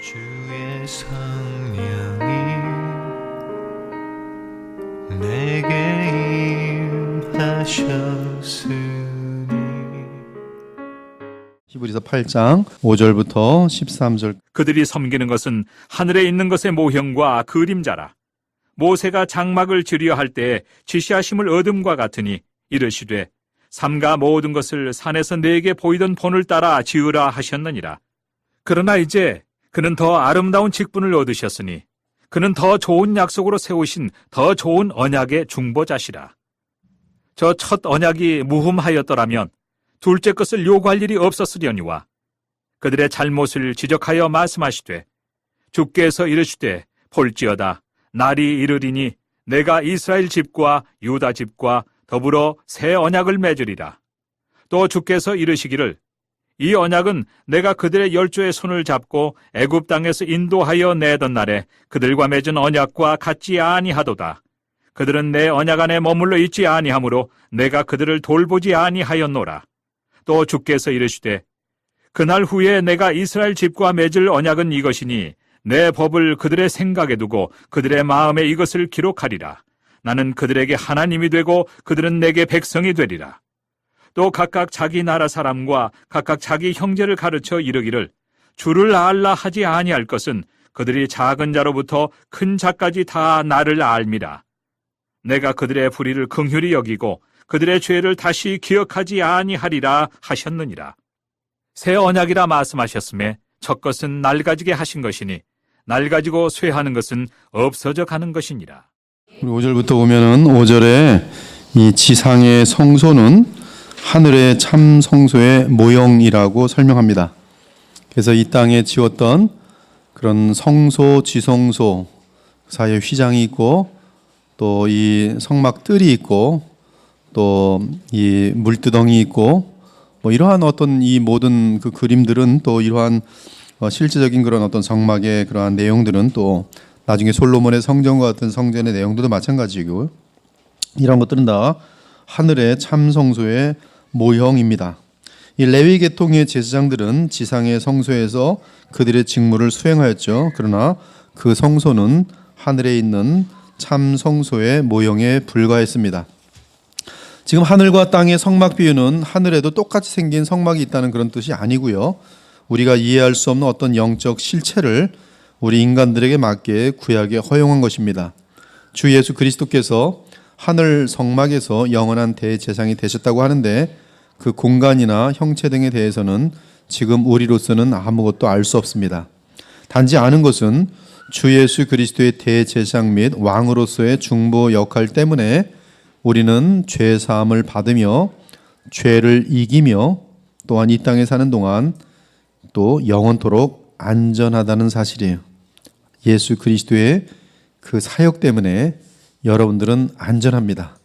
주의 성령이 내게 임하셨으니. 히브리서 8장 5절부터 13절. 그들이 섬기는 것은 하늘에 있는 것의 모형과 그림자라. 모세가 장막을 지으려 할 때에 지시하심을 얻음과 같으니 이르시되 삼가 모든 것을 산에서 내게 보이던 본을 따라 지으라 하셨느니라. 그러나 이제 그는 더 아름다운 직분을 얻으셨으니 그는 더 좋은 약속으로 세우신 더 좋은 언약의 중보자시라. 저 첫 언약이 무흠하였더라면 둘째 것을 요구할 일이 없었으려니와 그들의 잘못을 지적하여 말씀하시되 주께서 이르시되 볼지어다 날이 이르리니 내가 이스라엘 집과 유다 집과 더불어 새 언약을 맺으리라. 또 주께서 이르시기를 이 언약은 내가 그들의 열조의 손을 잡고 애굽 땅에서 인도하여 내던 날에 그들과 맺은 언약과 같지 아니하도다. 그들은 내 언약 안에 머물러 있지 아니하므로 내가 그들을 돌보지 아니하였노라. 또 주께서 이르시되 그날 후에 내가 이스라엘 집과 맺을 언약은 이것이니 내 법을 그들의 생각에 두고 그들의 마음에 이것을 기록하리라. 나는 그들에게 하나님이 되고 그들은 내게 백성이 되리라. 또 각각 자기 나라 사람과 각각 자기 형제를 가르쳐 이르기를 주를 알라 하지 아니할 것은 그들이 작은 자로부터 큰 자까지 다 나를 알미라. 내가 그들의 불의를 긍휼히 여기고 그들의 죄를 다시 기억하지 아니하리라 하셨느니라. 새 언약이라 말씀하셨음에 첫 것은 낡아지게 하신 것이니 낡아지고 쇠하는 것은 없어져 가는 것이니라. 우리 5절부터 보면은 5절에 이 지상의 성소는 하늘의 참 성소의 모형이라고 설명합니다. 그래서 이 땅에 지었던 그런 성소, 지성소 사이에 휘장이 있고 또 이 성막 뜰이 있고 또 이 물두덩이 있고 뭐 이러한 어떤 이 모든 그 그림들은 또 이러한 실제적인 그런 어떤 성막의 그러한 내용들은 또 나중에 솔로몬의 성전과 같은 성전의 내용들도 마찬가지고 이런 것들은 다 하늘의 참 성소의 모형입니다. 이 레위 계통의 제사장들은 지상의 성소에서 그들의 직무를 수행하였죠. 그러나 그 성소는 하늘에 있는 참 성소의 모형에 불과했습니다. 지금 하늘과 땅의 성막 비유는 하늘에도 똑같이 생긴 성막이 있다는 그런 뜻이 아니고요. 우리가 이해할 수 없는 어떤 영적 실체를 우리 인간들에게 맞게 구약에 허용한 것입니다. 주 예수 그리스도께서 하늘 성막에서 영원한 대제사장이 되셨다고 하는데 그 공간이나 형체 등에 대해서는 지금 우리로서는 아무것도 알 수 없습니다. 단지 아는 것은 주 예수 그리스도의 대제사장 및 왕으로서의 중보 역할 때문에 우리는 죄 사함을 받으며 죄를 이기며 또한 이 땅에 사는 동안 또 영원토록 안전하다는 사실이에요. 예수 그리스도의 그 사역 때문에 여러분들은 안전합니다.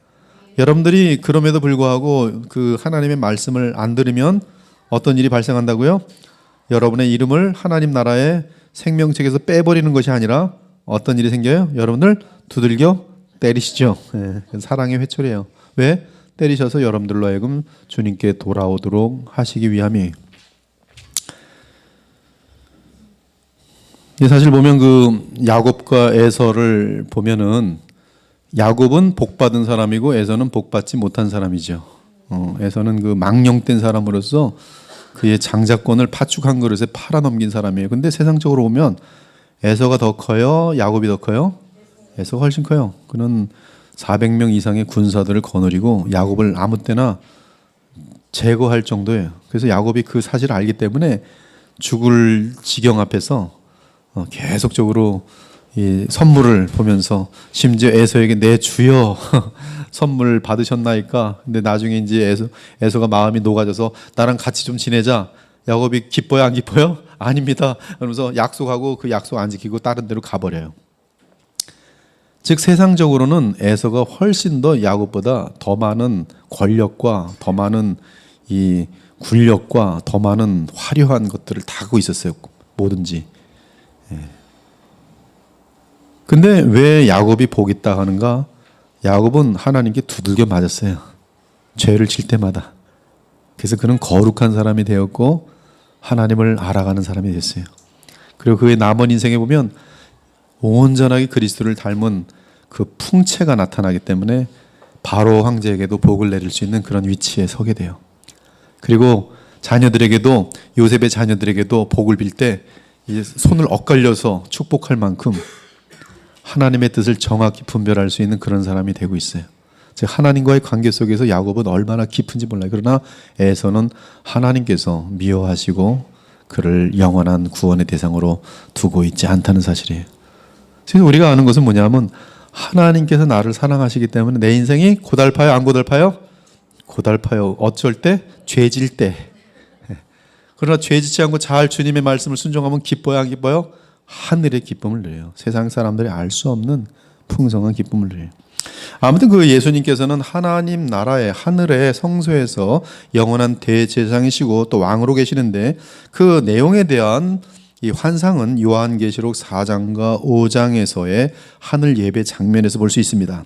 여러분들이 그럼에도 불구하고 그 하나님의 말씀을 안 들으면 어떤 일이 발생한다고요? 여러분의 이름을 하나님 나라의 생명책에서 빼버리는 것이 아니라 어떤 일이 생겨요? 여러분들 두들겨 때리시죠. 네, 사랑의 회초리예요. 왜? 때리셔서 여러분들로 하여금 주님께 돌아오도록 하시기 위함이에요. 사실 보면 그 야곱과 에서를 보면은 야곱은 복받은 사람이고 에서는 복받지 못한 사람이죠. 에서는 그 망령된 사람으로서 그의 장자권을 파축한 그릇에 팔아넘긴 사람이에요. 근데 세상적으로 보면 에서가 더 커요? 야곱이 더 커요? 에서가 훨씬 커요. 그는 400명 이상의 군사들을 거느리고 야곱을 아무 때나 제거할 정도예요. 그래서 야곱이 그 사실을 알기 때문에 죽을 지경 앞에서 계속적으로 이 선물을 보면서 심지어 에서에게 내 주여 선물 받으셨나이까. 근데 나중에 이제 에서가 마음이 녹아져서 나랑 같이 좀 지내자. 야곱이 기뻐요, 안 기뻐요? 아닙니다. 그러면서 약속하고 그 약속 안 지키고 다른 데로 가버려요. 즉 세상적으로는 에서가 훨씬 더 야곱보다 더 많은 권력과 더 많은 이 굴력과 더 많은 화려한 것들을 다 갖고 있었어요. 뭐든지. 근데 왜 야곱이 복 있다 하는가? 야곱은 하나님께 두들겨 맞았어요. 죄를 질 때마다. 그래서 그는 거룩한 사람이 되었고 하나님을 알아가는 사람이 됐어요. 그리고 그의 남은 인생에 보면 온전하게 그리스도를 닮은 그 풍채가 나타나기 때문에 바로 황제에게도 복을 내릴 수 있는 그런 위치에 서게 돼요. 그리고 자녀들에게도, 요셉의 자녀들에게도 복을 빌 때 손을 엇갈려서 축복할 만큼 하나님의 뜻을 정확히 분별할 수 있는 그런 사람이 되고 있어요. 즉 하나님과의 관계 속에서 야곱은 얼마나 깊은지 몰라요. 그러나 에서는 하나님께서 미워하시고 그를 영원한 구원의 대상으로 두고 있지 않다는 사실이에요. 그래서 우리가 아는 것은 뭐냐면 하나님께서 나를 사랑하시기 때문에 내 인생이 고달파요, 안 고달파요? 고달파요. 어쩔 때? 죄질 때. 그러나 죄짓지 않고 잘 주님의 말씀을 순종하면 기뻐요, 안 기뻐요? 하늘의 기쁨을 누려요. 세상 사람들이 알 수 없는 풍성한 기쁨을 누려요. 아무튼 그 예수님께서는 하나님 나라의 하늘의 성소에서 영원한 대제사장이시고 또 왕으로 계시는데 그 내용에 대한 이 환상은 요한계시록 4장과 5장에서의 하늘 예배 장면에서 볼 수 있습니다.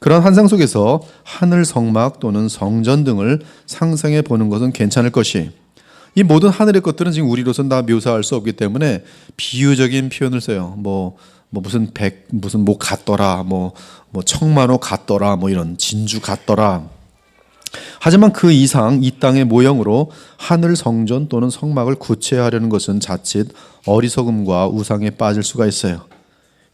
그런 환상 속에서 하늘 성막 또는 성전 등을 상상해 보는 것은 괜찮을 것이, 이 모든 하늘의 것들은 지금 우리로서는 다 묘사할 수 없기 때문에 비유적인 표현을 써요. 무슨 같더라, 청만호 같더라, 이런 진주 같더라. 하지만 그 이상 이 땅의 모형으로 하늘 성전 또는 성막을 구체화하려는 것은 자칫 어리석음과 우상에 빠질 수가 있어요.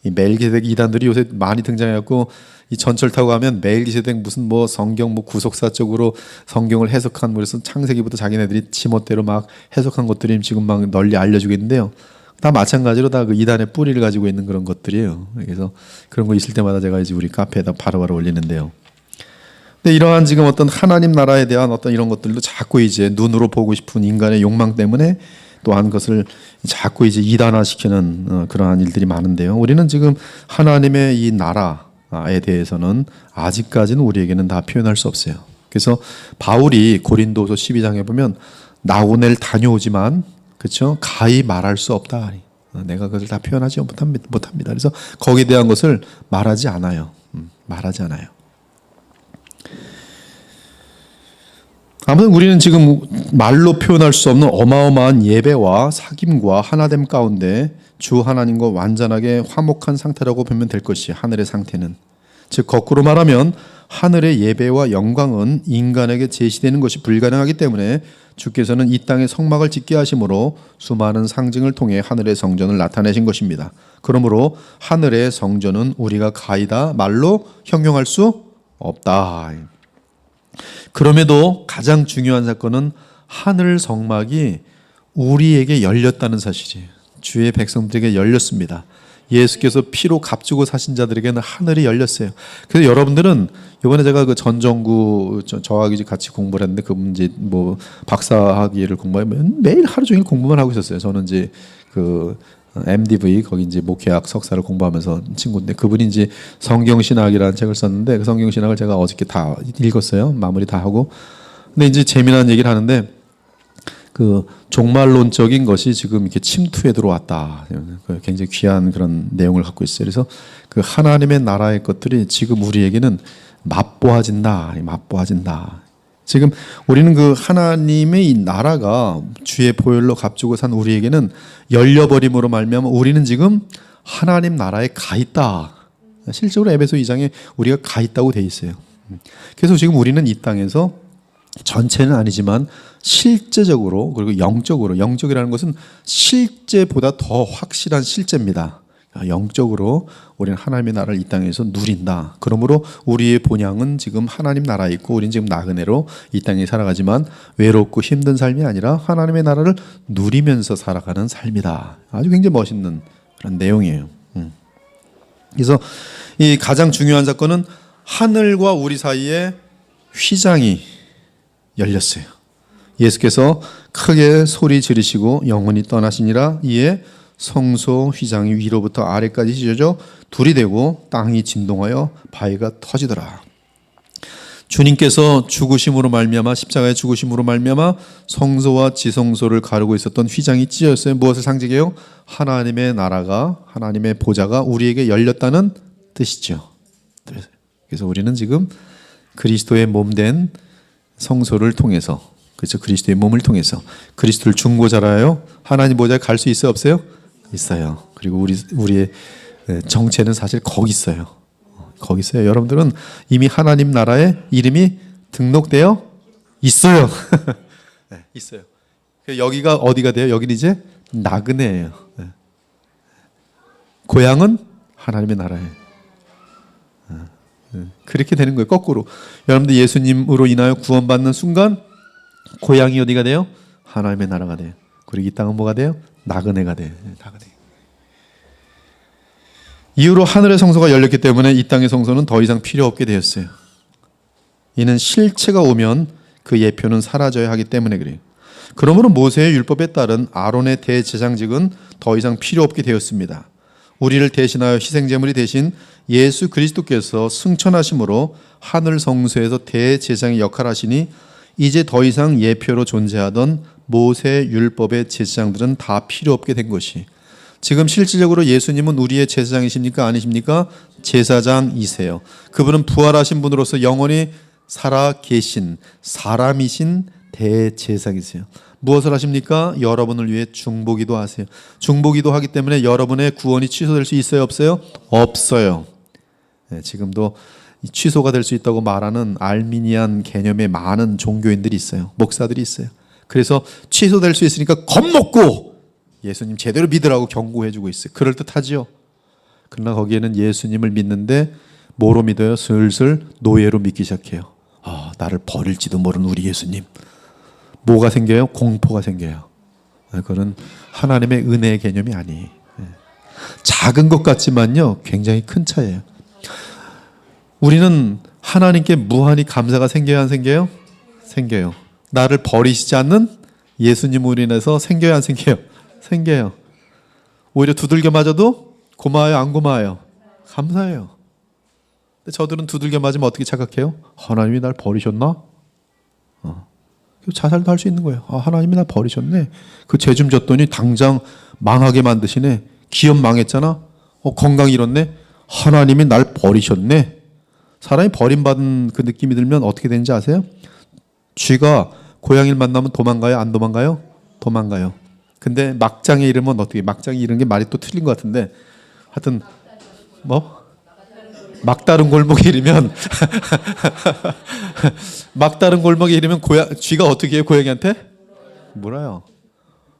이 멜기세덱 이단들이 요새 많이 등장해갖고 이 전철 타고 가면 멜기세덱 무슨 성경 구속사적으로 성경을 해석한 그래서 창세기부터 자기네들이 지멋대로 막 해석한 것들이 지금 막 널리 알려지고 있는데요. 다 마찬가지로 다 그 이단의 뿌리를 가지고 있는 그런 것들이에요. 그래서 그런 거 있을 때마다 제가 이제 우리 카페에다 바로바로 올리는데요. 근데 이러한 지금 어떤 하나님 나라에 대한 어떤 이런 것들도 자꾸 이제 눈으로 보고 싶은 인간의 욕망 때문에 또한 것을 자꾸 이제 이단화시키는 그러한 일들이 많은데요. 우리는 지금 하나님의 이 나라에 대해서는 아직까지는 우리에게는 다 표현할 수 없어요. 그래서 바울이 고린도서 12장에 보면 나고넬 다녀오지만 그렇죠? 가히 말할 수 없다. 내가 그것을 다 표현하지 못합니다. 그래서 거기에 대한 것을 말하지 않아요. 말하지 않아요. 아무튼 우리는 지금 말로 표현할 수 없는 어마어마한 예배와 사귐과 하나됨 가운데 주 하나님과 완전하게 화목한 상태라고 보면 될 것이 하늘의 상태는, 즉 거꾸로 말하면 하늘의 예배와 영광은 인간에게 제시되는 것이 불가능하기 때문에 주께서는 이 땅에 성막을 짓게 하심으로 수많은 상징을 통해 하늘의 성전을 나타내신 것입니다. 그러므로 하늘의 성전은 우리가 가히 다 말로 형용할 수 없다. 그럼에도 가장 중요한 사건은 하늘 성막이 우리에게 열렸다는 사실이에요. 주의 백성들에게 열렸습니다. 예수께서 피로 값주고 사신 자들에게는 하늘이 열렸어요. 그래서 여러분들은 이번에 제가 그 전정구 저하고 같이 공부를 했는데 그분 이제 박사학위를 공부하면 매일 하루 종일 공부만 하고 있었어요. 저는 이제 그 MDV 거기 이제 목회학 석사를 공부하면서 친구인데 그분이 이제 성경신학이라는 책을 썼는데 그 성경신학을 제가 어저께 다 읽었어요. 마무리 다 하고. 근데 이제 재미난 얘기를 하는데 그 종말론적인 것이 지금 이렇게 침투해 들어왔다. 굉장히 귀한 그런 내용을 갖고 있어요. 그래서 그 하나님의 나라의 것들이 지금 우리에게는 맛보아진다. 지금 우리는 그 하나님의 이 나라가 주의 보혈로 값주고 산 우리에게는 열려버림으로 말미암아 우리는 지금 하나님 나라에 가 있다. 실제로 에베소 2장에 우리가 가 있다고 돼 있어요. 그래서 지금 우리는 이 땅에서 전체는 아니지만 실제적으로 그리고 영적이라는 것은 실제보다 더 확실한 실제입니다. 영적으로 우리는 하나님의 나라를 이 땅에서 누린다. 그러므로 우리의 본향은 지금 하나님 나라에 있고 우리는 지금 나그네로 이 땅에 살아가지만 외롭고 힘든 삶이 아니라 하나님의 나라를 누리면서 살아가는 삶이다. 아주 굉장히 멋있는 그런 내용이에요. 그래서 이 가장 중요한 사건은 하늘과 우리 사이에 휘장이 열렸어요. 예수께서 크게 소리 지르시고 영원히 떠나시니라. 이에 성소 휘장이 위로부터 아래까지 찢어져 둘이 되고 땅이 진동하여 바위가 터지더라. 주님께서 죽으심으로 말미암아 십자가의 죽으심으로 말미암아 성소와 지성소를 가르고 있었던 휘장이 찢어졌어요. 무엇을 상징해요? 하나님의 나라가 하나님의 보좌가 우리에게 열렸다는 뜻이죠. 그래서 우리는 지금 그리스도의 몸된 성소를 통해서 그렇죠. 그리스도의 몸을 통해서 그리스도를 중보자라요. 하나님 보좌에 갈 수 있어요? 없어요? 있어요. 그리고 우리의 정체는 사실 거기 있어요. 거기 있어요. 여러분들은 이미 하나님 나라에 이름이 등록되어 있어요. 네, 있어요. 여기가 어디가 돼요? 여기는 이제 나그네예요. 네. 고향은 하나님의 나라예요. 그렇게 되는 거예요. 거꾸로. 여러분들 예수님으로 인하여 구원받는 순간 고향이 어디가 돼요? 하나님의 나라가 돼요. 그리고 이 땅은 뭐가 돼요? 나그네가 돼요. 나그네. 이후로 하늘의 성소가 열렸기 때문에 이 땅의 성소는 더 이상 필요 없게 되었어요. 이는 실체가 오면 그 예표는 사라져야 하기 때문에 그래요. 그러므로 모세의 율법에 따른 아론의 대제사장직은 더 이상 필요 없게 되었습니다. 우리를 대신하여 희생제물이 되신 예수 그리스도께서 승천하심으로 하늘 성소에서 대제사장의 역할을 하시니 이제 더 이상 예표로 존재하던 모세 율법의 제사장들은 다 필요 없게 된 것이, 지금 실질적으로 예수님은 우리의 제사장이십니까? 아니십니까? 제사장이세요. 그분은 부활하신 분으로서 영원히 살아 계신 사람이신 대제사장이세요. 무엇을 하십니까? 여러분을 위해 중보기도 하세요. 중보기도 하기 때문에 여러분의 구원이 취소될 수 있어요? 없어요? 없어요. 네, 지금도 취소가 될 수 있다고 말하는 알미니안 개념의 많은 종교인들이 있어요. 목사들이 있어요. 그래서 취소될 수 있으니까 겁먹고 예수님 제대로 믿으라고 경고해주고 있어요. 그럴듯하지요. 그러나 거기에는 예수님을 믿는데 뭐로 믿어요? 슬슬 노예로 믿기 시작해요. 나를 버릴지도 모르는 우리 예수님. 뭐가 생겨요? 공포가 생겨요. 그거는 하나님의 은혜의 개념이 아니에요. 작은 것 같지만요, 굉장히 큰 차이예요. 우리는 하나님께 무한히 감사가 생겨야 안 생겨요? 생겨요. 나를 버리시지 않는 예수님으로 인해서 생겨야 안 생겨요? 생겨요. 오히려 두들겨 맞아도 고마워요, 안 고마워요? 감사해요. 근데 저들은 두들겨 맞으면 어떻게 착각해요? 하나님이 날 버리셨나? 자살도 할 수 있는 거예요. 하나님이 날 버리셨네. 그 죄 좀 졌더니 당장 망하게 만드시네. 기업 망했잖아. 건강 잃었네. 하나님이 날 버리셨네. 사람이 버림받은 그 느낌이 들면 어떻게 되는지 아세요? 쥐가 고양이를 만나면 도망가요? 안 도망가요? 도망가요. 근데 막장에 이르면 어떻게? 막장에 이르는 게 말이 또 틀린 것 같은데, 하여튼 막다른 골목에 이르면 막다른 골목에 이르면 쥐가 어떻게 해요? 고양이한테 물어요.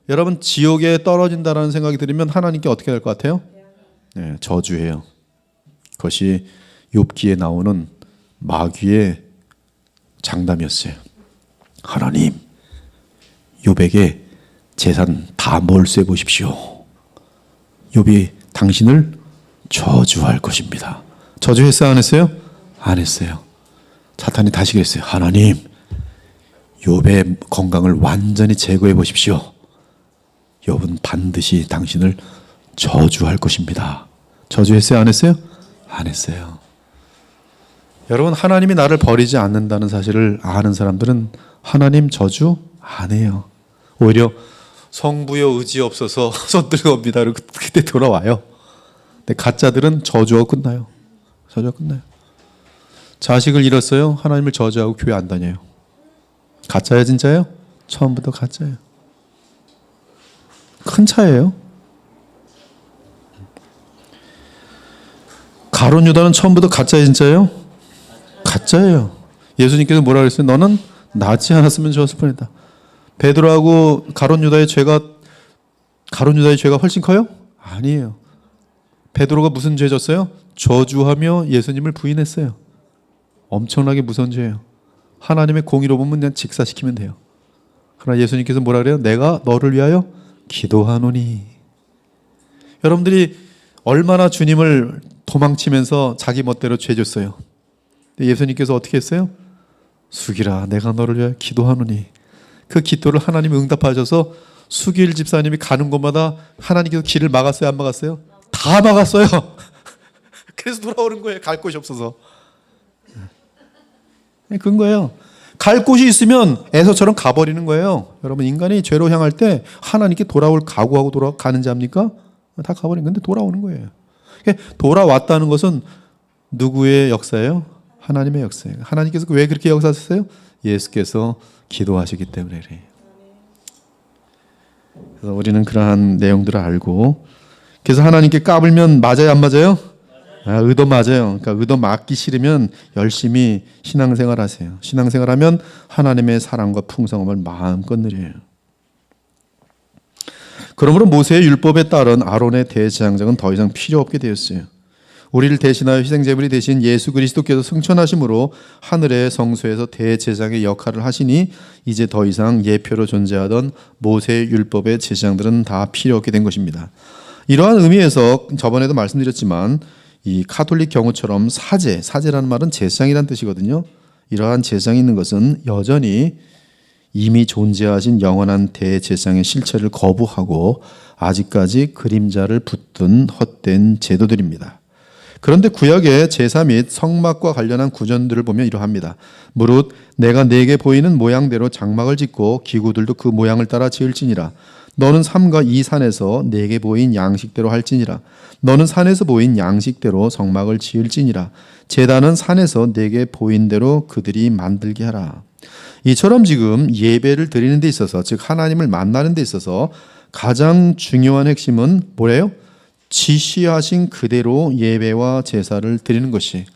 여러분, 지옥에 떨어진다라는 생각이 들으면 하나님께 어떻게 될 것 같아요? 네, 저주해요. 그것이 욥기에 나오는 마귀의 장담이었어요. 하나님, 욥에게 재산 다 몰수해 보십시오. 욥이 당신을 저주할 것입니다. 저주했어요? 안 했어요? 안 했어요. 사탄이 다시 그랬어요. 하나님, 욥의 건강을 완전히 제거해 보십시오. 욥은 반드시 당신을 저주할 것입니다. 저주했어요? 안 했어요? 안 했어요. 여러분, 하나님이 나를 버리지 않는다는 사실을 아는 사람들은 하나님 저주 안 해요. 오히려 성부여 의지 없어서 손 들고 옵니다. 그리고 그때 돌아와요. 근데 가짜들은 저주하고 끝나요. 저주하고 끝나요. 자식을 잃었어요. 하나님을 저주하고 교회 안 다녀요. 가짜예요, 진짜예요? 처음부터 가짜예요. 큰 차이예요. 가룟 유다는 처음부터 가짜예요, 진짜예요? 가짜예요. 예수님께서 뭐라 그랬어요? 너는 낫지 않았으면 좋았을 뻔했다. 베드로하고 가룟 유다의 죄가 훨씬 커요? 아니에요. 베드로가 무슨 죄 졌어요? 저주하며 예수님을 부인했어요. 엄청나게 무서운 죄예요. 하나님의 공의로 보면 그냥 직사시키면 돼요. 그러나 예수님께서 뭐라 그래요? 내가 너를 위하여 기도하노니. 여러분들이 얼마나 주님을 도망치면서 자기 멋대로 죄 졌어요. 예수님께서 어떻게 했어요? 수기라, 내가 너를 위하여 기도하노니. 그 기도를 하나님이 응답하셔서 수길 집사님이 가는 곳마다 하나님께서 길을 막았어요? 안 막았어요? 다 막았어요. 그래서 돌아오는 거예요. 갈 곳이 없어서. 그런 거예요. 갈 곳이 있으면 에서처럼 가버리는 거예요. 여러분, 인간이 죄로 향할 때 하나님께 돌아올 각오하고 돌아가는지 압니까? 다 가버린 건데 돌아오는 거예요. 돌아왔다는 것은 누구의 역사예요? 하나님의 역사예요. 하나님께서 왜 그렇게 역사하셨어요? 예수께서 기도하시기 때문에 그래요. 그래서 우리는 그러한 내용들을 알고, 그래서 하나님께 까불면 맞아요, 안 맞아요? 의도 맞아요. 그러니까 의도 맞기 싫으면 열심히 신앙생활 하세요. 신앙생활하면 하나님의 사랑과 풍성함을 마음껏 누려요. 그러므로 모세의 율법에 따른 아론의 대제사장은 더 이상 필요 없게 되었어요. 우리를 대신하여 희생제물이 되신 예수 그리스도께서 승천하심으로 하늘의 성소에서 대제사장의 역할을 하시니 이제 더 이상 예표로 존재하던 모세의 율법의 제사장들은 다 필요 없게 된 것입니다. 이러한 의미에서 저번에도 말씀드렸지만 이 카톨릭 경우처럼 사제라는 말은 제사장이라는 뜻이거든요. 이러한 제사장이 있는 것은 여전히 이미 존재하신 영원한 대제사장의 실체를 거부하고 아직까지 그림자를 붙든 헛된 제도들입니다. 그런데 구약의 제사 및 성막과 관련한 구전들을 보면 이러합니다. 무릇 내가 네게 보이는 모양대로 장막을 짓고 기구들도 그 모양을 따라 지을지니라. 너는 삼가 이 산에서 네게 보인 양식대로 할지니라. 너는 산에서 보인 양식대로 성막을 지을지니라. 제단은 산에서 네게 보인 대로 그들이 만들게 하라. 이처럼 지금 예배를 드리는 데 있어서, 즉 하나님을 만나는 데 있어서 가장 중요한 핵심은 뭐래요? 지시하신 그대로 예배와 제사를 드리는 것이.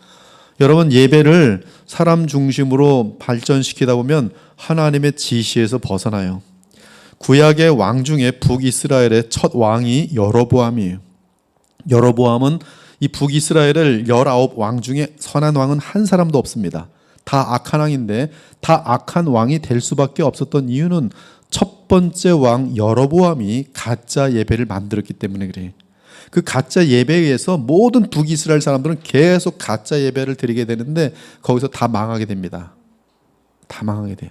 여러분, 예배를 사람 중심으로 발전시키다 보면 하나님의 지시에서 벗어나요. 구약의 왕 중에 북이스라엘의 첫 왕이 여로보암이에요. 여로보암은 이 북이스라엘을 19왕 중에 선한 왕은 한 사람도 없습니다. 다 악한 왕인데, 다 악한 왕이 될 수밖에 없었던 이유는 첫 번째 왕 여로보암이 가짜 예배를 만들었기 때문에 그래요. 그 가짜 예배에 의해서 모든 북이스라엘 사람들은 계속 가짜 예배를 드리게 되는데 거기서 다 망하게 됩니다. 다 망하게 돼요.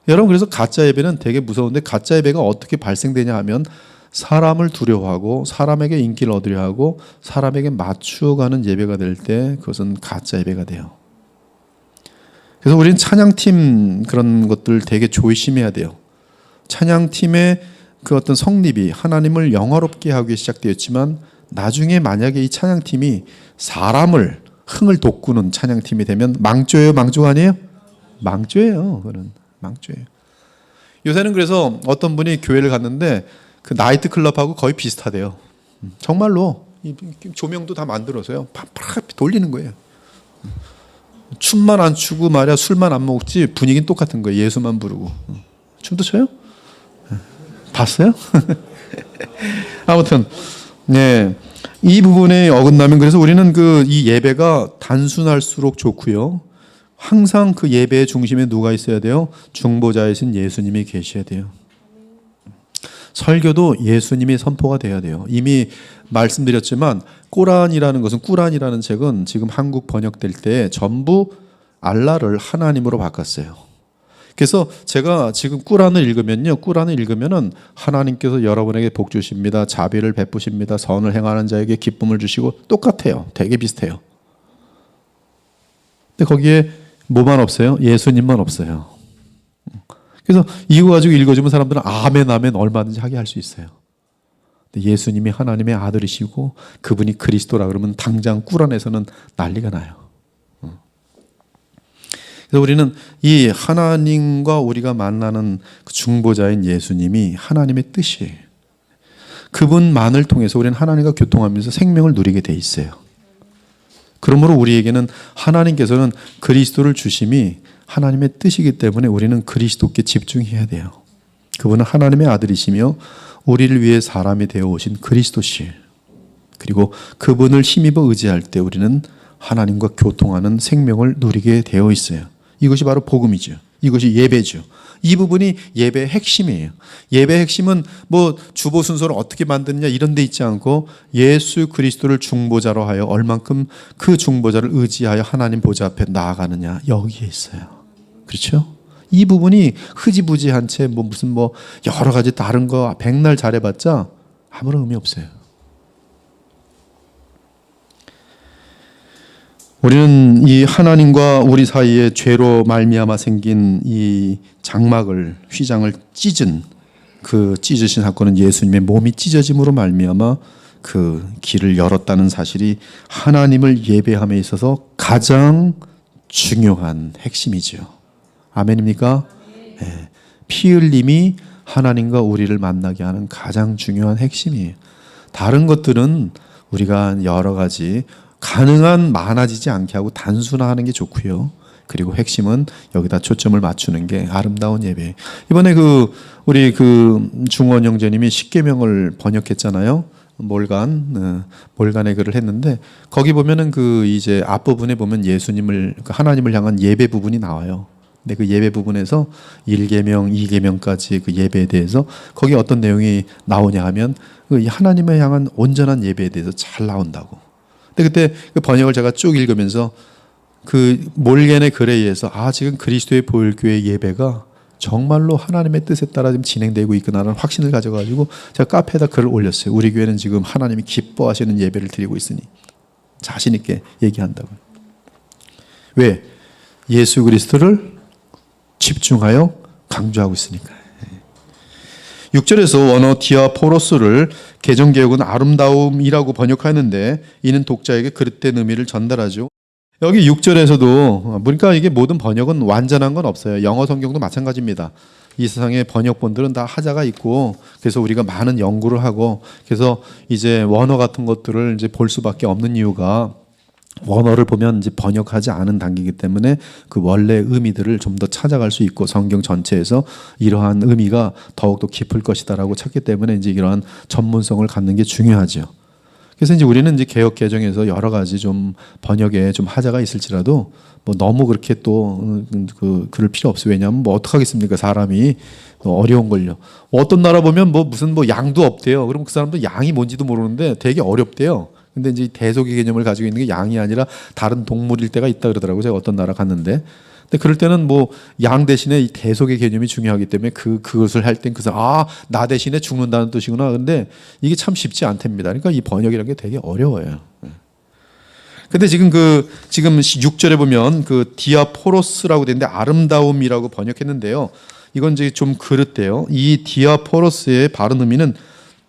여러분, 그래서 가짜 예배는 되게 무서운데, 가짜 예배가 어떻게 발생되냐 하면 사람을 두려워하고 사람에게 인기를 얻으려 하고 사람에게 맞추어가는 예배가 될 때 그것은 가짜 예배가 돼요. 그래서 우리는 찬양팀 그런 것들 되게 조심해야 돼요. 찬양팀의 그 어떤 성립이 하나님을 영화롭게 하기 시작되었지만 나중에 만약에 이 찬양팀이 사람을 흥을 돋구는 찬양팀이 되면 망조예요, 망조가 아니에요? 망조예요. 그거는 망조예요. 요새는 그래서 어떤 분이 교회를 갔는데 그 나이트 클럽하고 거의 비슷하대요. 정말로 조명도 다 만들어서요. 팍팍 돌리는 거예요. 춤만 안 추고 말이야, 술만 안 먹지 분위기는 똑같은 거예요. 예수만 부르고. 춤도 춰요? 봤어요? 아무튼 네, 이 부분에 어긋나면, 그래서 우리는 이 예배가 단순할수록 좋고요. 항상 그 예배의 중심에 누가 있어야 돼요? 중보자이신 예수님이 계셔야 돼요. 설교도 예수님이 선포가 돼야 돼요. 이미 말씀드렸지만 꾸란이라는 책은 지금 한국 번역될 때 전부 알라를 하나님으로 바꿨어요. 그래서 제가 지금 꾸란을 읽으면은 하나님께서 여러분에게 복 주십니다. 자비를 베푸십니다. 선을 행하는 자에게 기쁨을 주시고 똑같아요. 되게 비슷해요. 근데 거기에 뭐만 없어요? 예수님만 없어요. 그래서 이거 가지고 읽어주면 사람들은 아멘 아멘 얼마든지 하게 할 수 있어요. 근데 예수님이 하나님의 아들이시고 그분이 그리스도라 그러면 당장 꾸란에서는 난리가 나요. 그래서 우리는 이 하나님과 우리가 만나는 그 중보자인 예수님이 하나님의 뜻이에요. 그분만을 통해서 우리는 하나님과 교통하면서 생명을 누리게 돼 있어요. 그러므로 우리에게는 하나님께서는 그리스도를 주심이 하나님의 뜻이기 때문에 우리는 그리스도께 집중해야 돼요. 그분은 하나님의 아들이시며 우리를 위해 사람이 되어 오신 그리스도시, 그리고 그분을 힘입어 의지할 때 우리는 하나님과 교통하는 생명을 누리게 되어 있어요. 이것이 바로 복음이죠. 이것이 예배죠. 이 부분이 예배의 핵심이에요. 예배의 핵심은 뭐 주보 순서를 어떻게 만드느냐 이런 데 있지 않고 예수 그리스도를 중보자로 하여 얼만큼 그 중보자를 의지하여 하나님 보좌 앞에 나아가느냐, 여기에 있어요. 그렇죠? 이 부분이 흐지부지한 채 무슨 여러 가지 다른 거 백날 잘해봤자 아무런 의미 없어요. 우리는 이 하나님과 우리 사이에 죄로 말미암아 생긴 이 휘장을 찢은 그 찢으신 사건은 예수님의 몸이 찢어짐으로 말미암아 그 길을 열었다는 사실이 하나님을 예배함에 있어서 가장 중요한 핵심이죠. 아멘입니까? 네. 피 흘림이 하나님과 우리를 만나게 하는 가장 중요한 핵심이에요. 다른 것들은 우리가 여러 가지 가능한 많아지지 않게 하고 단순화하는 게 좋고요. 그리고 핵심은 여기다 초점을 맞추는 게 아름다운 예배. 이번에 우리 중원 형제님이 십계명을 번역했잖아요. 몰간의 글을 했는데 거기 보면은 이제 앞부분에 보면 예수님을 하나님을 향한 예배 부분이 나와요. 근데 그 예배 부분에서 1계명, 2계명까지 그 예배에 대해서 거기 어떤 내용이 나오냐 하면 하나님을 향한 온전한 예배에 대해서 잘 나온다고. 근데 그때 그 번역을 제가 쭉 읽으면서 몰겐의 글에 의해서 지금 그리스도의 보혈교회 예배가 정말로 하나님의 뜻에 따라 지금 진행되고 있구나라는 확신을 가져가지고 제가 카페에다 글을 올렸어요. 우리 교회는 지금 하나님이 기뻐하시는 예배를 드리고 있으니 자신 있게 얘기한다고. 왜? 예수 그리스도를 집중하여 강조하고 있으니까. 6절에서 원어 디아포로스를 개정개혁은 아름다움이라고 번역하였는데 이는 독자에게 그릇된 의미를 전달하죠. 여기 6절에서도 보니까 이게 모든 번역은 완전한 건 없어요. 영어 성경도 마찬가지입니다. 이 세상의 번역본들은 다 하자가 있고 그래서 우리가 많은 연구를 하고 그래서 이제 원어 같은 것들을 이제 볼 수밖에 없는 이유가 원어를 보면 이제 번역하지 않은 단계이기 때문에 그 원래 의미들을 좀 더 찾아갈 수 있고 성경 전체에서 이러한 의미가 더욱더 깊을 것이다라고 찾기 때문에 이제 이러한 전문성을 갖는 게 중요하죠. 그래서 이제 우리는 이제 개역 개정에서 여러 가지 좀 번역에 좀 하자가 있을지라도 뭐 너무 그렇게 또 그럴 필요 없어요. 왜냐하면 뭐 어떡하겠습니까? 사람이 어려운 걸요. 어떤 나라 보면 무슨 양도 없대요. 그럼 그 사람도 양이 뭔지도 모르는데 되게 어렵대요. 근데 이제 대속의 개념을 가지고 있는 게 양이 아니라 다른 동물일 때가 있다 그러더라고요. 제가 어떤 나라 갔는데. 근데 그럴 때는 양 대신에 이 대속의 개념이 중요하기 때문에 그것을 할 땐 나 대신에 죽는다는 뜻이구나. 근데 이게 참 쉽지 않답니다. 그러니까 이 번역이라는 게 되게 어려워요. 근데 지금 6절에 보면 디아포로스라고 되는데 아름다움이라고 번역했는데요. 이건 이제 좀 그릇돼요. 이 디아포로스의 바른 의미는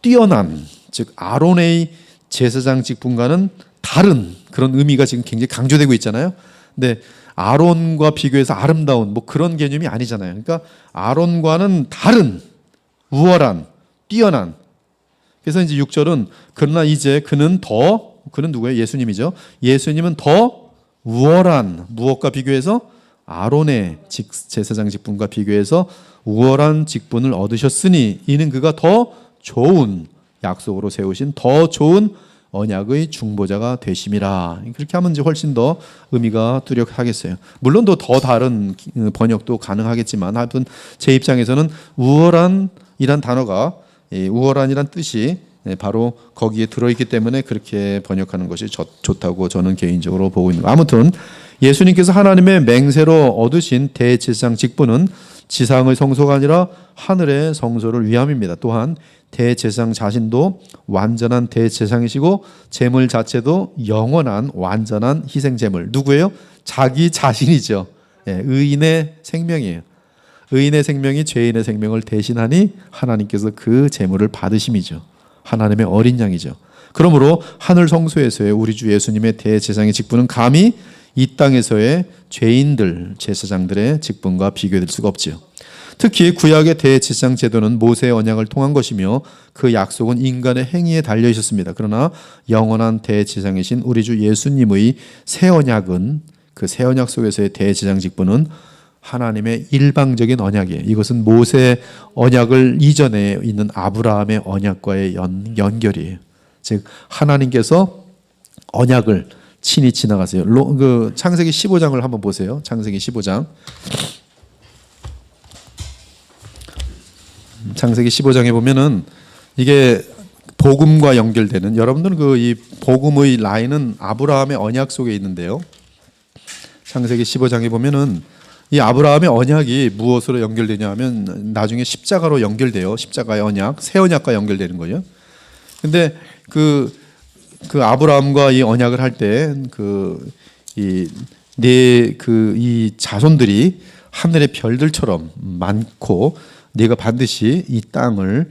뛰어난, 즉 아론의 제사장 직분과는 다른 그런 의미가 지금 굉장히 강조되고 있잖아요. 근데 아론과 비교해서 아름다운 그런 개념이 아니잖아요. 그러니까 아론과는 다른, 우월한, 뛰어난. 그래서 이제 6절은 그러나 이제 그는 누구예요? 예수님이죠. 예수님은 더 우월한, 무엇과 비교해서 아론의 제사장 직분과 비교해서 우월한 직분을 얻으셨으니 이는 그가 더 좋은 약속으로 세우신 더 좋은 언약의 중보자가 되심이라. 그렇게 하면 이제 훨씬 더 의미가 뚜렷하겠어요. 물론 더 다른 번역도 가능하겠지만 하여튼 제 입장에서는 우월한이란 단어가 우월한이란 뜻이 바로 거기에 들어있기 때문에 그렇게 번역하는 것이 좋다고 저는 개인적으로 보고 있는 거예요. 아무튼 예수님께서 하나님의 맹세로 얻으신 대제사장 직분은 지상의 성소가 아니라 하늘의 성소를 위함입니다. 또한 대제사장 자신도 완전한 대제사장이시고 제물 자체도 영원한 완전한 희생제물. 누구예요? 자기 자신이죠. 의인의 생명이에요. 의인의 생명이 죄인의 생명을 대신하니 하나님께서 그 제물을 받으심이죠. 하나님의 어린 양이죠. 그러므로 하늘 성소에서의 우리 주 예수님의 대제사장의 직분은 감히 이 땅에서의 죄인들, 제사장들의 직분과 비교될 수가 없지요. 특히 구약의 대제사장 제도는 모세의 언약을 통한 것이며 그 약속은 인간의 행위에 달려 있었습니다. 그러나 영원한 대제사장이신 우리 주 예수님의 새 언약은 그 새 언약 속에서의 대제사장 직분은 하나님의 일방적인 언약이에요. 이것은 모세 언약을 이전에 있는 아브라함의 언약과의 연결이에요. 즉 하나님께서 언약을 친히 지나가세요. 창세기 15장을 한번 보세요. 창세기 15장. 창세기 15장에 보면은 이게 복음과 연결되는, 여러분들은 이 복음의 라인은 아브라함의 언약 속에 있는데요. 창세기 15장에 보면은 이 아브라함의 언약이 무엇으로 연결되냐 하면 나중에 십자가로 연결돼요. 십자가의 언약, 새 언약과 연결되는 거예요. 근데 그 아브라함과 이 언약을 할 때 이 자손들이 하늘의 별들처럼 많고 네가 반드시 이 땅을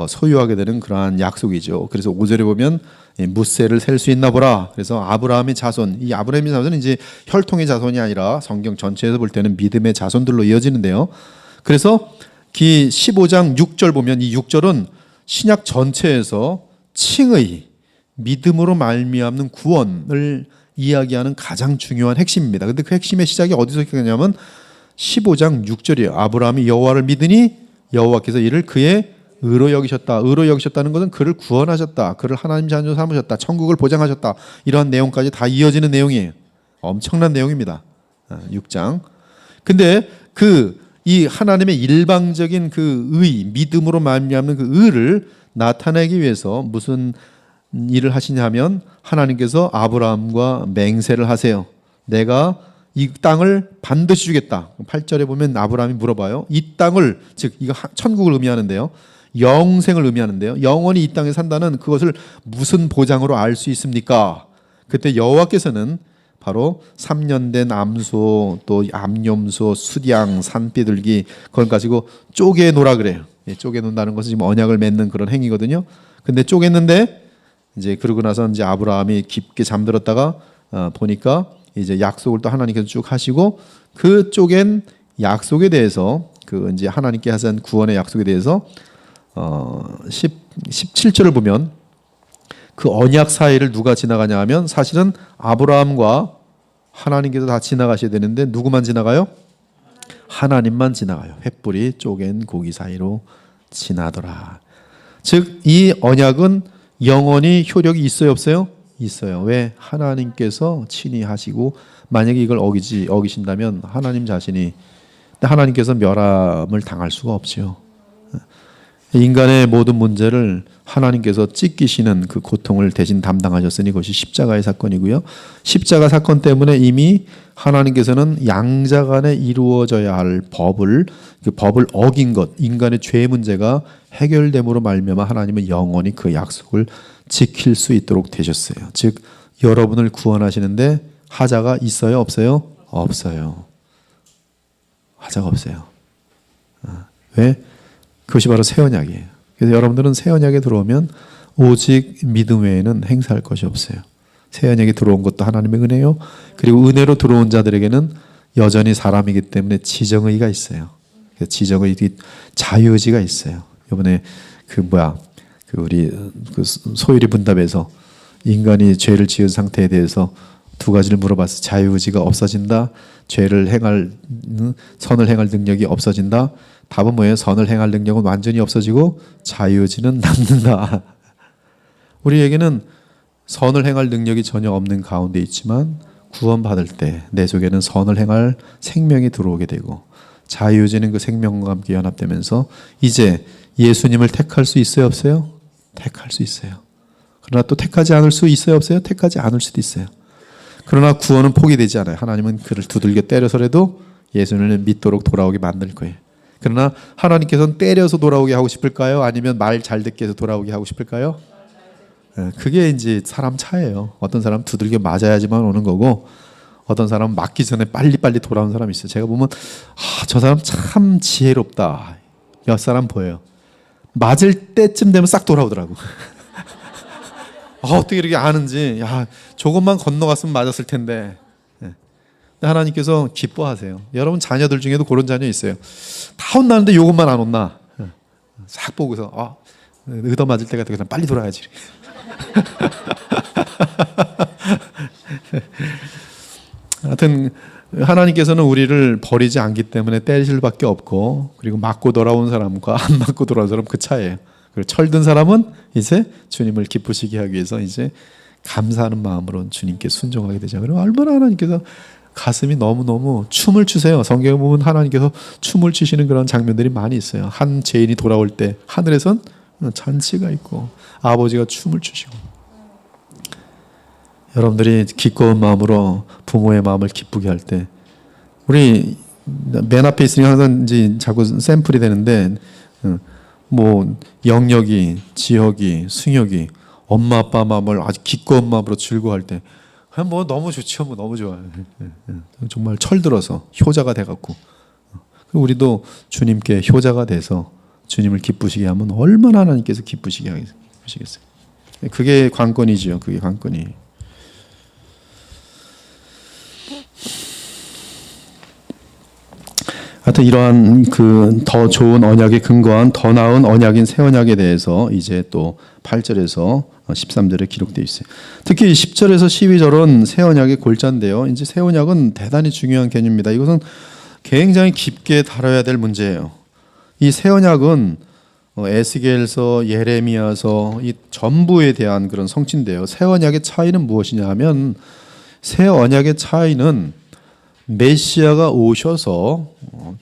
소유하게 되는 그러한 약속이죠. 그래서 5절에 보면 무새를 셀 수 있나 보라. 그래서 아브라함의 자손, 이 아브라함의 자손은 이제 혈통의 자손이 아니라 성경 전체에서 볼 때는 믿음의 자손들로 이어지는데요. 그래서 특히 15장 6절 보면 이 6절은 신약 전체에서 칭의, 믿음으로 말미암는 구원을 이야기하는 가장 중요한 핵심입니다. 근데 그 핵심의 시작이 어디서 시작하냐면 15장 6절이에요. 아브라함이 여호와를 믿으니 여호와께서 이를 그의 의로 여기셨다. 의로 여기셨다는 것은 그를 구원하셨다. 그를 하나님 자녀로 삼으셨다. 천국을 보장하셨다. 이러한 내용까지 다 이어지는 내용이에요. 엄청난 내용입니다. 6장. 근데 이 하나님의 일방적인 그 의, 믿음으로 말미암는 그 의를 나타내기 위해서 무슨 일을 하시냐면 하나님께서 아브라함과 맹세를 하세요. 내가 이 땅을 반드시 주겠다. 8절에 보면 아브라함이 물어봐요. 이 땅을, 즉 이거 천국을 의미하는데요. 영생을 의미하는데요. 영원히 이 땅에 산다는 그것을 무슨 보장으로 알 수 있습니까? 그때 여호와께서는 바로 3년 된 암소, 또 암염소, 수양, 산비둘기 그걸 가지고 쪼개 놓으라 그래요. 쪼개 놓는다는 것은 지금 언약을 맺는 그런 행위거든요. 근데 쪼갰는데 이제 그러고 나서 이제 아브라함이 깊게 잠들었다가 보니까 이제 약속을 또 하나님께서 쭉 하시고 그 쪼갠 약속에 대해서 그 이제 하나님께 하신 구원의 약속에 대해서 17절을 보면 그 언약 사이를 누가 지나가냐 하면 사실은 아브라함과 하나님께서 다 지나가셔야 되는데 누구만 지나가요? 하나님만 지나가요. 횃불이 쪼갠 고기 사이로 지나더라. 즉 이 언약은 영원히 효력이 있어요, 없어요? 있어요. 왜? 하나님께서 친히 하시고 만약에 이걸 어기신다면 하나님 자신이 하나님께서 멸함을 당할 수가 없죠. 인간의 모든 문제를 하나님께서 찢기시는 그 고통을 대신 담당하셨으니 그것이 십자가의 사건이고요. 십자가 사건 때문에 이미 하나님께서는 양자간에 이루어져야 할 법을 그 법을 어긴 것, 인간의 죄 문제가 해결됨으로 말미암아 하나님은 영원히 그 약속을 지킬 수 있도록 되셨어요. 즉 여러분을 구원하시는데 하자가 있어요, 없어요? 없어요. 하자가 없어요. 왜? 그것이 바로 새 언약이에요. 그래서 여러분들은 새 언약에 들어오면 오직 믿음 외에는 행사할 것이 없어요. 새 언약에 들어온 것도 하나님의 은혜요. 그리고 은혜로 들어온 자들에게는 여전히 사람이기 때문에 지정의가 있어요. 지정의 자유의지가 있어요. 이번에 우리 소율이 분답에서 인간이 죄를 지은 상태에 대해서 두 가지를 물어봤어요. 자유의지가 없어진다. 선을 행할 능력이 없어진다. 답은 뭐예요? 선을 행할 능력은 완전히 없어지고 자유의지는 남는다. 우리에게는 선을 행할 능력이 전혀 없는 가운데 있지만 구원받을 때 내 속에는 선을 행할 생명이 들어오게 되고 자유의지는 그 생명과 함께 연합되면서 이제 예수님을 택할 수 있어요, 없어요? 택할 수 있어요. 그러나 또 택하지 않을 수 있어요, 없어요? 택하지 않을 수도 있어요. 그러나 구원은 포기되지 않아요. 하나님은 그를 두들겨 때려서라도 예수님을 믿도록 돌아오게 만들 거예요. 그러나 하나님께서는 때려서 돌아오게 하고 싶을까요? 아니면 말 잘 듣게 해서 돌아오게 하고 싶을까요? 그게 이제 사람 차예요. 어떤 사람은 두들겨 맞아야지만 오는 거고 어떤 사람은 맞기 전에 빨리빨리 돌아오는 사람이 있어요. 제가 보면 저 사람 참 지혜롭다. 몇 사람 보여요. 맞을 때쯤 되면 싹 돌아오더라고. 어떻게 이렇게 아는지. 조금만 건너갔으면 맞았을 텐데. 하나님께서 기뻐하세요. 여러분 자녀들 중에도 그런 자녀 있어요. 다 혼나는데 요것만 안 혼나. 싹 보고서 얻어 맞을 때가 되면 빨리 돌아야지. 하여튼 하나님께서는 우리를 버리지 않기 때문에 때릴 수밖에 없고 그리고 맞고 돌아온 사람과 안 맞고 돌아온 사람 그 차이예요. 그리고 철든 사람은 이제 주님을 기쁘시게 하기 위해서 이제 감사하는 마음으로 주님께 순종하게 되죠. 그리고 얼마나 하나님께서 가슴이 너무너무 춤을 추세요. 성경에 보면 하나님께서 춤을 추시는 그런 장면들이 많이 있어요. 한 죄인이 돌아올 때 하늘에선 잔치가 있고 아버지가 춤을 추시고 여러분들이 기꺼운 마음으로 부모의 마음을 기쁘게 할 때 우리 맨 앞에 있으니까 항상 이제 자꾸 샘플이 되는데 뭐 영역이, 지혁이, 승혁이 엄마 아빠 마음을 아주 기꺼운 마음으로 즐거워할 때 뭐 너무 좋죠. 뭐 너무 좋아요. 정말 철들어서 효자가 돼갖고 우리도 주님께 효자가 돼서 주님을 기쁘시게 하면 얼마나 하나님께서 기쁘시게 하시겠어요. 그게 관건이죠. 그게 관건이. 하여튼 이러한 그 더 좋은 언약에 근거한 더 나은 언약인 새 언약에 대해서 이제 또 8절에서 13절에 기록되어 있어요. 특히 10절에서 12절은 새 언약의 골자인데요. 이제 새 언약은 대단히 중요한 개념입니다. 이것은 굉장히 깊게 다뤄야 될 문제예요. 이 새 언약은 에스겔서, 예레미야서 이 전부에 대한 그런 성취인데요. 새 언약의 차이는 무엇이냐 하면 새 언약의 차이는 메시아가 오셔서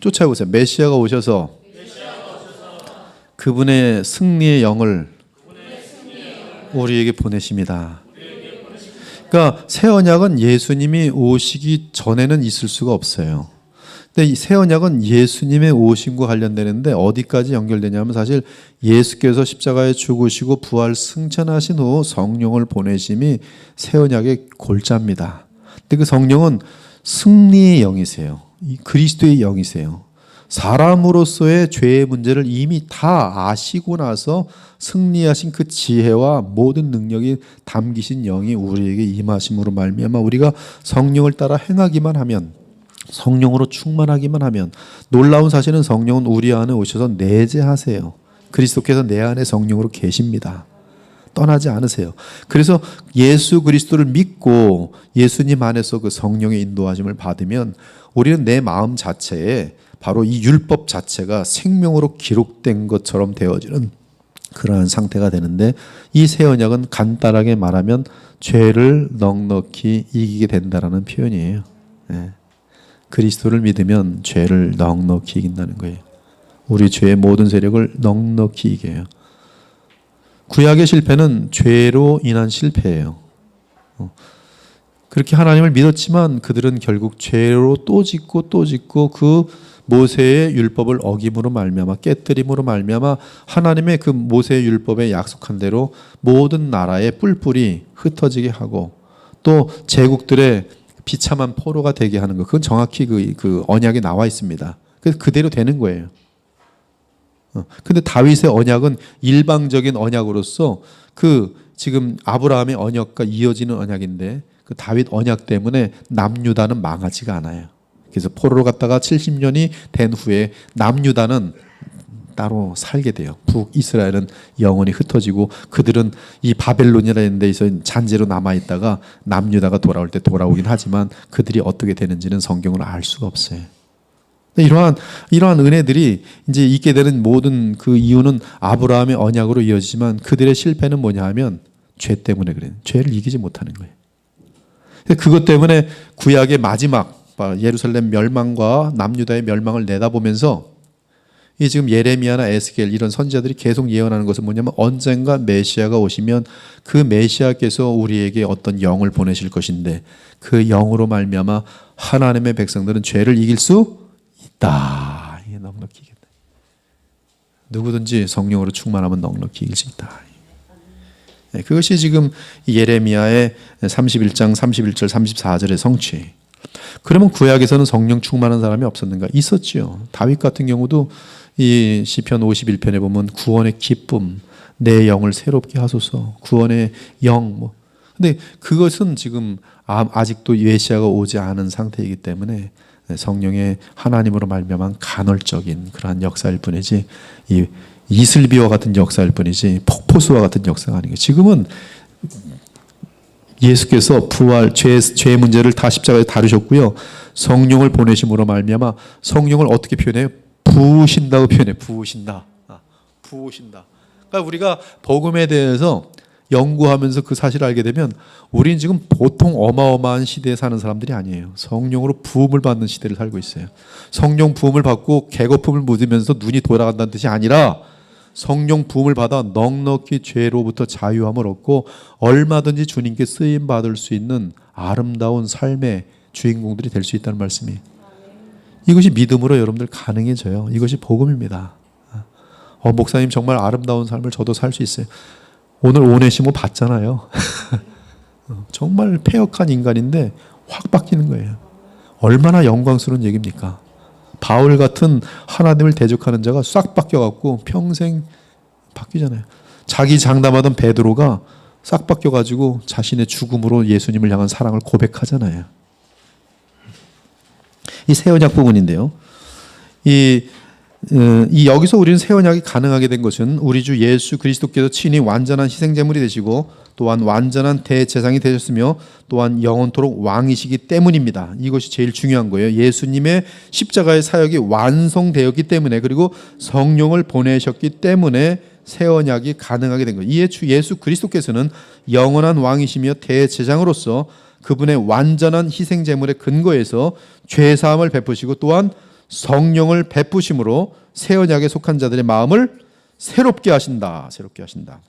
쫓아보세요. 메시아가 오셔서 그분의 승리의 영을 우리에게 보내십니다. 그러니까 새 언약은 예수님이 오시기 전에는 있을 수가 없어요. 근데 이 새 언약은 예수님의 오심과 관련되는데 어디까지 연결되냐면 사실 예수께서 십자가에 죽으시고 부활 승천하신 후 성령을 보내심이 새 언약의 골자입니다. 근데 그 성령은 승리의 영이세요. 그리스도의 영이세요. 사람으로서의 죄의 문제를 이미 다 아시고 나서 승리하신 그 지혜와 모든 능력이 담기신 영이 우리에게 임하심으로 말미암아 우리가 성령을 따라 행하기만 하면, 성령으로 충만하기만 하면, 놀라운 사실은 성령은 우리 안에 오셔서 내재하세요. 그리스도께서 내 안에 성령으로 계십니다. 떠나지 않으세요. 그래서 예수 그리스도를 믿고 예수님 안에서 그 성령의 인도하심을 받으면 우리는 내 마음 자체에 바로 이 율법 자체가 생명으로 기록된 것처럼 되어지는 그러한 상태가 되는데, 이 새 언약은 간단하게 말하면 죄를 넉넉히 이기게 된다라는 표현이에요. 네. 그리스도를 믿으면 죄를 넉넉히 이긴다는 거예요. 우리 죄의 모든 세력을 넉넉히 이겨요. 구약의 실패는 죄로 인한 실패예요. 그렇게 하나님을 믿었지만 그들은 결국 죄로 또 짓고 또 짓고 그 모세의 율법을 어김으로 말미암아, 깨뜨림으로 말미암아 하나님의 그 모세의 율법에 약속한 대로 모든 나라의 뿔뿔이 흩어지게 하고 또 제국들의 비참한 포로가 되게 하는 것, 그건 정확히 그 언약에 나와 있습니다. 그래서 그대로 되는 거예요. 근데 다윗의 언약은 일방적인 언약으로서 그 지금 아브라함의 언약과 이어지는 언약인데 그 다윗 언약 때문에 남유다는 망하지가 않아요. 그래서 포로로 갔다가 70년이 된 후에 남유다는 따로 살게 돼요. 북이스라엘은 영원히 흩어지고 그들은 이 바벨론이라는 데서 잔재로 남아있다가 남유다가 돌아올 때 돌아오긴 하지만 그들이 어떻게 되는지는 성경으로 알 수가 없어요. 이러한 은혜들이 이제 있게 되는 모든 그 이유는 아브라함의 언약으로 이어지지만 그들의 실패는 뭐냐 하면 죄 때문에 그래요. 죄를 이기지 못하는 거예요. 그것 때문에 구약의 마지막 예루살렘 멸망과 남유다의 멸망을 내다보면서 이 지금 예레미야나 에스겔 이런 선지자들이 계속 예언하는 것은 뭐냐면 언젠가 메시아가 오시면 그 메시아께서 우리에게 어떤 영을 보내실 것인데 그 영으로 말미암아 하나님의 백성들은 죄를 이길 수 있다. 이게 넉넉히 이긴다. 누구든지 성령으로 충만하면 넉넉히 이길 수 있다. 그것이 지금 예레미야의 31장 31절 34절의 성취. 그러면 구약에서는 성령 충만한 사람이 없었는가? 있었죠. 다윗 같은 경우도 이 시편 51편에 보면 구원의 기쁨, 내 영을 새롭게 하소서, 구원의 영. 근데 그것은 지금 아직도 메시아가 오지 않은 상태이기 때문에 성령의 하나님으로 말미암은 간헐적인 그러한 역사일 뿐이지 이 이슬비와 같은 역사일 뿐이지 폭포수와 같은 역사가 아니에요. 지금은 예수께서 부활, 죄 문제를 다 십자가에 다루셨고요. 성령을 보내심으로 말미암아 성령을 어떻게 표현해요? 부으신다고 표현해요. 부으신다. 부으신다. 그러니까 우리가 복음에 대해서 연구하면서 그 사실을 알게 되면 우리는 지금 보통 어마어마한 시대에 사는 사람들이 아니에요. 성령으로 부음을 받는 시대를 살고 있어요. 성령 부음을 받고 계거품을 묻으면서 눈이 돌아간다는 뜻이 아니라 성령 부음을 받아 넉넉히 죄로부터 자유함을 얻고 얼마든지 주님께 쓰임 받을 수 있는 아름다운 삶의 주인공들이 될 수 있다는 말씀이에요. 이것이 믿음으로 여러분들 가능해져요. 이것이 복음입니다. 목사님 정말 아름다운 삶을 저도 살 수 있어요. 오늘 오네시모 봤잖아요. 정말 패역한 인간인데 확 바뀌는 거예요. 얼마나 영광스러운 얘기입니까? 바울 같은 하나님을 대적하는 자가 싹 바뀌어갖고 평생 바뀌잖아요. 자기 장담하던 베드로가 싹 바뀌어가지고 자신의 죽음으로 예수님을 향한 사랑을 고백하잖아요. 이 새 언약 부분인데요. 이 여기서 우리는 새 언약이 가능하게 된 것은 우리 주 예수 그리스도께서 친히 완전한 희생제물이 되시고 또한 완전한 대제사장이 되셨으며 또한 영원토록 왕이시기 때문입니다. 이것이 제일 중요한 거예요. 예수님의 십자가의 사역이 완성되었기 때문에, 그리고 성령을 보내셨기 때문에 새 언약이 가능하게 된 거예요. 이에 주 예수 그리스도께서는 영원한 왕이시며 대제사장으로서 그분의 완전한 희생제물의 근거에서 죄사함을 베푸시고 또한 성령을 베푸심으로 새 언약에 속한 자들의 마음을 새롭게 하신다. 새롭게 하신다.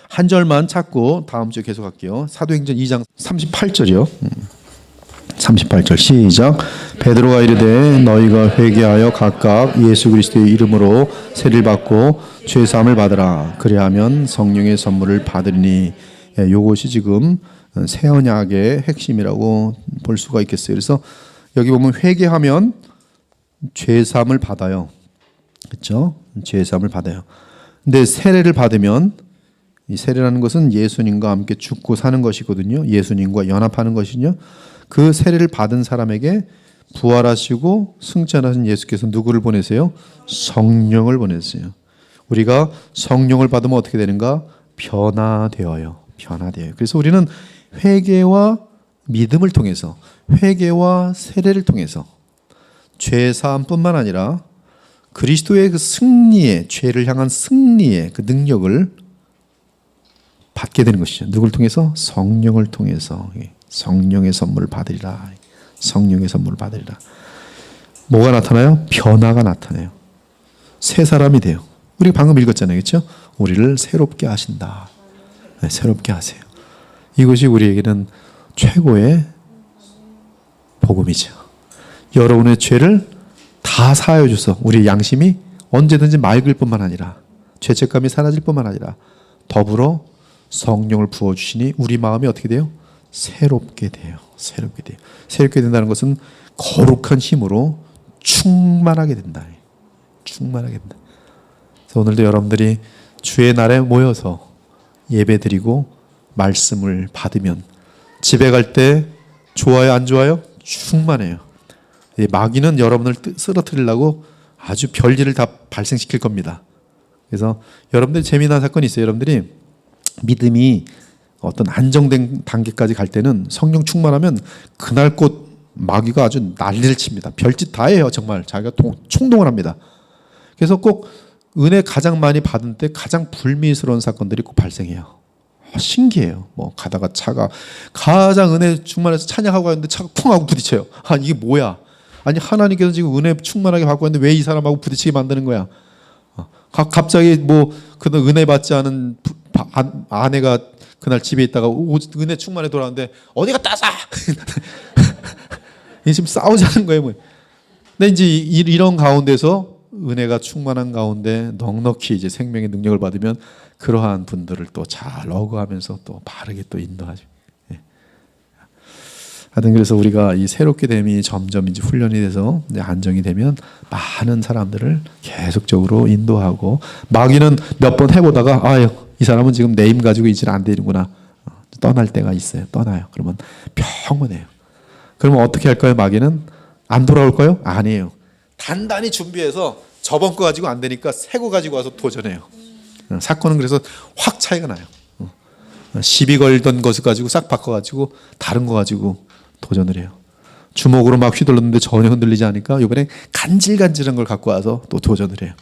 한 절만 찾고 다음 주에 계속할게요. 사도행전 2장 38절이요. 38절 시작. 베드로가 이르되 너희가 회개하여 각각 예수 그리스도의 이름으로 세를 받고 죄 사함을 받으라. 그리하면 성령의 선물을 받으리니. 이것이 지금 새 언약의 핵심이라고 볼 수가 있겠어요. 그래서 여기 보면 회개하면 죄 사함을 받아요. 그렇죠? 죄 사함을 받아요. 근데 세례를 받으면, 이 세례라는 것은 예수님과 함께 죽고 사는 것이거든요. 예수님과 연합하는 것이요. 그 세례를 받은 사람에게 부활하시고 승천하신 예수께서 누구를 보내세요? 성령을 보내세요. 우리가 성령을 받으면 어떻게 되는가? 변화되어요. 변화돼요. 그래서 우리는 회개와 믿음을 통해서, 회개와 세례를 통해서 죄 사함뿐만 아니라 그리스도의 그 승리의, 죄를 향한 승리의 그 능력을 받게 되는 것이죠. 누굴 통해서? 성령을 통해서. 성령의 선물을 받으리라. 성령의 선물을 받으리라. 뭐가 나타나요? 변화가 나타나요. 새 사람이 돼요. 우리가 방금 읽었잖아요. 그렇죠? 우리를 새롭게 하신다. 네, 새롭게 하세요. 이것이 우리에게는 최고의 복음이죠. 여러분의 죄를 다 사하여 줘서 우리의 양심이 언제든지 맑을 뿐만 아니라, 죄책감이 사라질 뿐만 아니라 더불어 성령을 부어주시니 우리 마음이 어떻게 돼요? 새롭게 돼요. 새롭게 돼요. 새롭게 된다는 것은 거룩한 힘으로 충만하게 된다. 충만하게 된다. 그래서 오늘도 여러분들이 주의 날에 모여서 예배드리고 말씀을 받으면 집에 갈 때 좋아요, 안 좋아요? 충만해요. 마귀는 여러분을 쓰러뜨리려고 아주 별일을 다 발생시킬 겁니다. 그래서 여러분들이 재미난 사건이 있어요. 여러분들이 믿음이 어떤 안정된 단계까지 갈 때는 성령 충만하면 그날 곧 마귀가 아주 난리를 칩니다. 별짓 다 해요. 정말 자기가 총동을 합니다. 그래서 꼭 은혜 가장 많이 받은 때 가장 불미스러운 사건들이 꼭 발생해요. 신기해요. 뭐 가다가 차가 가장 은혜 충만해서 찬양하고 가는데 차가 쿵 하고 부딪혀요. 아, 이게 뭐야? 아니 하나님께서 지금 은혜 충만하게 받고 있는데 왜 이 사람하고 부딪히게 만드는 거야? 갑자기 뭐 그는 은혜 받지 않은 아내가 그날 집에 있다가 은혜 충만해 돌아왔는데 어디 갔다 사? 지금 싸우자는 거예요. 뭐. 근데 이제 이런 가운데서 은혜가 충만한 가운데 넉넉히 이제 생명의 능력을 받으면 그러한 분들을 또 잘 어거하면서 또 바르게 또 인도하죠. 예. 하여튼 그래서 우리가 이 새롭게 됨이 점점 이제 훈련이 돼서 이제 안정이 되면 많은 사람들을 계속적으로 인도하고, 마귀는 몇 번 해보다가 아유 이 사람은 지금 내 힘 가지고 이질 안 되는구나, 떠날 때가 있어요. 떠나요. 그러면 평온해요. 그러면 어떻게 할까요? 마귀는 안 돌아올까요? 아니에요. 단단히 준비해서 저번 거 가지고 안 되니까 새 거 가지고 와서 도전해요. 사건은 그래서 확 차이가 나요. 시비 걸던 것을 가지고 싹 바꿔가지고 다른 거 가지고 도전을 해요. 주먹으로 막 휘둘렀는데 전혀 흔들리지 않으니까 이번에 간질간질한 걸 갖고 와서 또 도전을 해요.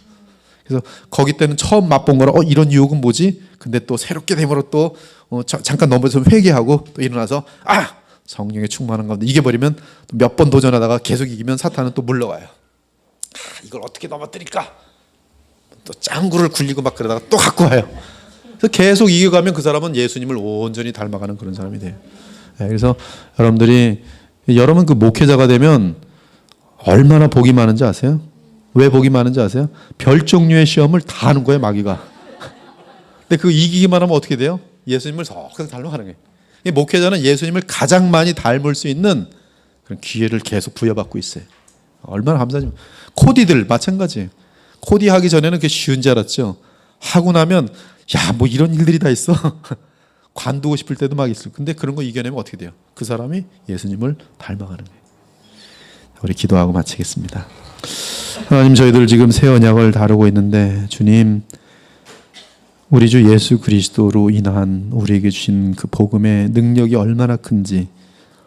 그래서 거기 때는 처음 맛본 거라 이런 유혹은 뭐지? 근데 또 새롭게 됨으로 또 잠깐 넘어져서 회개하고 또 일어나서 성령에 충만한 가운데 이겨버리면 몇 번 도전하다가 계속 이기면 사탄은 또 물러와요. 이걸 어떻게 넘어뜨릴까? 또 짱구를 굴리고 막 그러다가 또 갖고 와요. 그래서 계속 이겨가면 그 사람은 예수님을 온전히 닮아가는 그런 사람이 돼요. 그래서 여러분 그 목회자가 되면 얼마나 복이 많은지 아세요? 왜 복이 많은지 아세요? 별 종류의 시험을 다 하는 거예요, 마귀가. 근데 그 이기기만 하면 어떻게 돼요? 예수님을 쏙 닮아가는 거예요. 목회자는 예수님을 가장 많이 닮을 수 있는 그런 기회를 계속 부여받고 있어요. 얼마나 감사하지. 코디들 마찬가지예요. 코디 하기 전에는 그게 쉬운 줄 알았죠. 하고 나면 뭐 이런 일들이 다 있어. 관두고 싶을 때도 막 있어요. 근데 그런 거 이겨내면 어떻게 돼요? 그 사람이 예수님을 닮아가는 거예요. 우리 기도하고 마치겠습니다. 하나님, 저희들 지금 새 언약을 다루고 있는데 주님, 우리 주 예수 그리스도로 인한 우리에게 주신 그 복음의 능력이 얼마나 큰지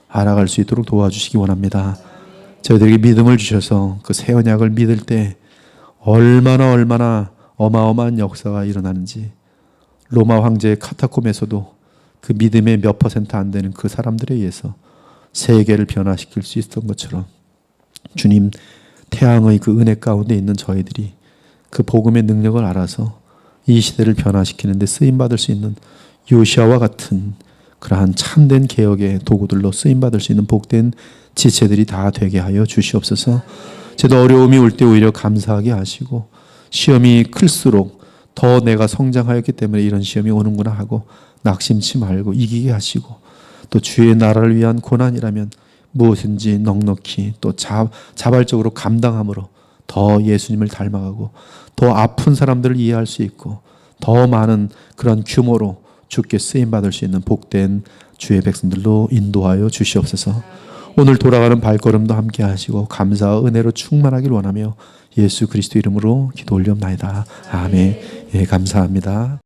알아갈 수 있도록 도와주시기 원합니다. 저희들에게 믿음을 주셔서 그 새 언약을 믿을 때 얼마나 어마어마한 역사가 일어나는지, 로마 황제의 카타콤에서도 그 믿음의 몇 퍼센트 안 되는 그 사람들에 의해서 세계를 변화시킬 수 있었던 것처럼 주님, 태양의 그 은혜 가운데 있는 저희들이 그 복음의 능력을 알아서 이 시대를 변화시키는 데 쓰임받을 수 있는 요시아와 같은 그러한 참된 개혁의 도구들로 쓰임받을 수 있는 복된 지체들이 다 되게 하여 주시옵소서. 저도 어려움이 올 때 오히려 감사하게 하시고, 시험이 클수록 더 내가 성장하였기 때문에 이런 시험이 오는구나 하고 낙심치 말고 이기게 하시고, 또 주의 나라를 위한 고난이라면 무엇인지 넉넉히 또 자발적으로 감당함으로 더 예수님을 닮아가고 더 아픈 사람들을 이해할 수 있고 더 많은 그런 규모로 주께 쓰임받을 수 있는 복된 주의 백성들로 인도하여 주시옵소서. 오늘 돌아가는 발걸음도 함께 하시고 감사와 은혜로 충만하길 원하며 예수 그리스도 이름으로 기도 올리옵나이다. 아멘. 예, 감사합니다.